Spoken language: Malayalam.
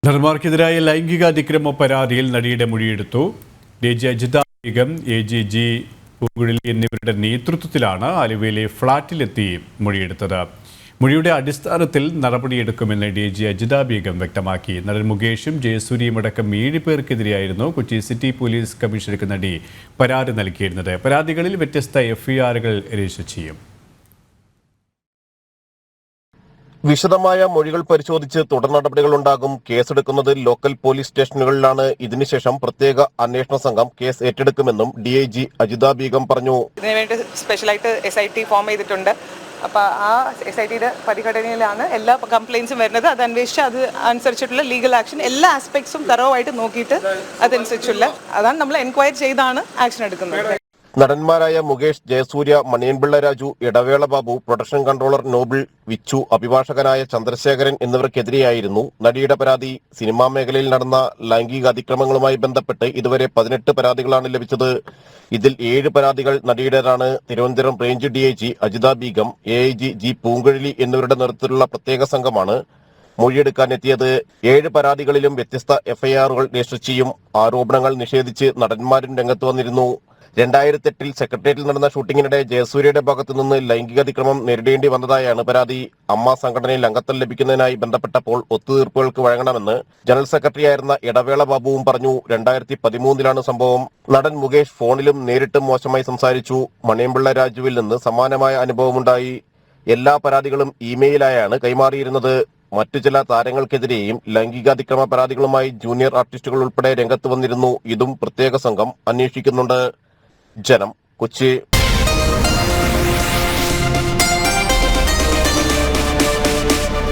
നടന്മാർക്കെതിരായ ലൈംഗിക അതിക്രമ പരാതിയിൽ നടിയുടെ മൊഴിയെടുത്തു. ഡി.ജി. അജിത ബീഗം, എ.ജി. പൂങ്കുഴലി എന്നിവരുടെ നേതൃത്വത്തിലാണ് ആലുവയിലെ ഫ്ളാറ്റിലെത്തി മൊഴിയെടുത്തത്. മൊഴിയുടെ അടിസ്ഥാനത്തിൽ നടപടിയെടുക്കുമെന്ന് ഡി.ജി. അജിത ബീഗം വ്യക്തമാക്കി. നടൻ മുകേഷും ജയസൂര്യയും അടക്കം 7 പേർക്കെതിരെയായിരുന്നു കൊച്ചി സിറ്റി പോലീസ് കമ്മീഷണർക്ക് നടി പരാതി നൽകിയിരുന്നത്. പരാതികളിൽ വ്യത്യസ്ത എഫ്ഐആറുകൾ രജിസ്റ്റർ ചെയ്യും. വിശദമായ മൊഴികൾ പരിശോധിച്ച് തുടർ നടപടികളുണ്ടാകും. കേസെടുക്കുന്നത് ലോക്കൽ പോലീസ് സ്റ്റേഷനുകളിലാണ്. ഇതിനുശേഷം പ്രത്യേക അന്വേഷണ സംഘം കേസ് ഏറ്റെടുക്കുമെന്നും DIG അജിത ബീഗം പറഞ്ഞു. ഇതിനുവേണ്ടി സ്പെഷ്യലായിട്ട് SIT ഫോം ചെയ്തിട്ടുണ്ട്. അപ്പോൾ ആ SITയുടെ പരിഗണനയിലാണ് എല്ലാ കംപ്ലയിൻസും വരുന്നത്. അത് അന്വേഷിച്ച് അത് അനുസരിച്ചിട്ടുള്ള ലീഗൽ ആക്ഷൻ എല്ലാ ആസ്പെക്ട്സും തറവായിട്ട് നോക്കിയിട്ട് അതനുസരിച്ചുള്ള അതാണ് നമ്മൾ എൻക്വയറി ചെയ്താണ് ആക്ഷൻ എടുക്കുന്നത്. നടന്മാരായ മുകേഷ്, ജയസൂര്യ, മണിയൻപിള്ള രാജു, ഇടവേള ബാബു, പ്രൊഡക്ഷൻ കൺട്രോളർ നോബിൾ, വിച്ചു, അഭിഭാഷകനായ ചന്ദ്രശേഖരൻ എന്നിവർക്കെതിരെയായിരുന്നു നടിയുടെ പരാതി. സിനിമാ മേഖലയിൽ നടന്ന ലൈംഗിക അതിക്രമങ്ങളുമായി ബന്ധപ്പെട്ട് ഇതുവരെ 18 പരാതികളാണ് ലഭിച്ചത്. ഇതിൽ 7 പരാതികൾ നടിയുടേതാണ്. Thiruvananthapuram range DIG Ajitha Beegum, AIG Poonkuzhali എന്നിവരുടെ നേതൃത്വത്തിലുള്ള പ്രത്യേക സംഘമാണ് മൊഴിയെടുക്കാനെത്തിയത്. 7 പരാതികളിലും വ്യത്യസ്ത FIRകൾ രജിസ്റ്റർ ചെയ്യും. ആരോപണങ്ങൾ നിഷേധിച്ച് നടന്മാരും രംഗത്ത് വന്നിരുന്നു. 2008 സെക്രട്ടേറിയറ്റിൽ നടന്ന ഷൂട്ടിങ്ങിനിടെ ജയസൂര്യയുടെ ഭാഗത്തുനിന്ന് ലൈംഗികാതിക്രമം നേരിടേണ്ടി വന്നതായാണ് പരാതി. അമ്മ സംഘടനയിൽ അംഗത്വം ലഭിക്കുന്നതിനായി ബന്ധപ്പെട്ടപ്പോൾ ഒത്തുതീർപ്പുകൾക്ക് വഴങ്ങണമെന്ന് ജനറൽ സെക്രട്ടറിയായിരുന്ന ഇടവേള ബാബുവും പറഞ്ഞു. 2013 സംഭവം. നടൻ മുകേഷ് ഫോണിലും നേരിട്ടും മോശമായി സംസാരിച്ചു. മണിയൻപിള്ള രാജുവിൽ നിന്ന് സമാനമായ അനുഭവമുണ്ടായി. എല്ലാ പരാതികളും ഇമെയിലായാണ് കൈമാറിയിരുന്നത്. മറ്റു ചില താരങ്ങൾക്കെതിരെയും ലൈംഗികാതിക്രമ പരാതികളുമായി ജൂനിയർ ആർട്ടിസ്റ്റുകൾ ഉൾപ്പെടെ രംഗത്ത് വന്നിരുന്നു. ഇതും പ്രത്യേക സംഘം അന്വേഷിക്കുന്നുണ്ട്. ജനം, കൊച്ചി.